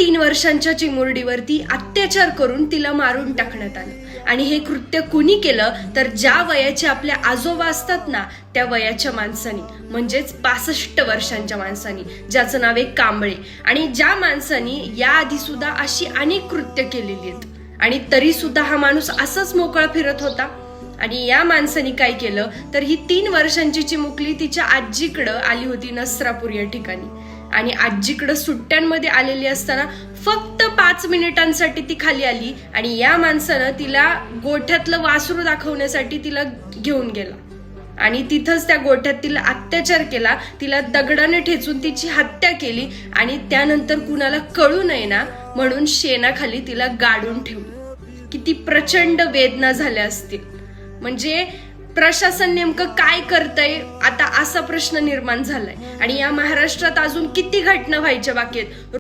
3 वर्षांच्या चिमुरडीवरती अत्याचार करून तिला मारून टाकण्यात आलं. आणि हे कृत्य कुणी केलं तर ज्या वयाचे आपले आजोबा असतात ना, त्या वयाच्या माणसानी, म्हणजेच 65 वर्षांच्या माणसानी, ज्याचं नाव आहे कांबळे. आणि ज्या माणसानी याआधी सुद्धा अशी अनेक कृत्य केलेली आहेत आणि तरी सुद्धा हा माणूस असाच मोकळा फिरत होता. आणि या माणसाने काय केलं तर ही 3 वर्षांची चिमुकली तिच्या आजीकडं आली होती नसरापूर या ठिकाणी. आणि आजीकडं सुट्ट्यांमध्ये आलेली असताना फक्त 5 मिनिटांसाठी ती खाली आली आणि या माणसानं तिला गोठ्यातलं वासरू दाखवण्यासाठी तिला घेऊन गेला आणि तिथंच त्या गोठ्यात तिला अत्याचार केला, तिला दगडाने ठेचून तिची हत्या केली आणि त्यानंतर कुणाला कळू नये ना म्हणून शेणाखाली तिला गाडून ठेवली. किती प्रचंड वेदना झाल्या असतील. म्हणजे प्रशासन नेमकं काय करतंय आता असा प्रश्न निर्माण झालाय. आणि या महाराष्ट्रात अजून किती घटना व्हायच्या बाकी आहेत.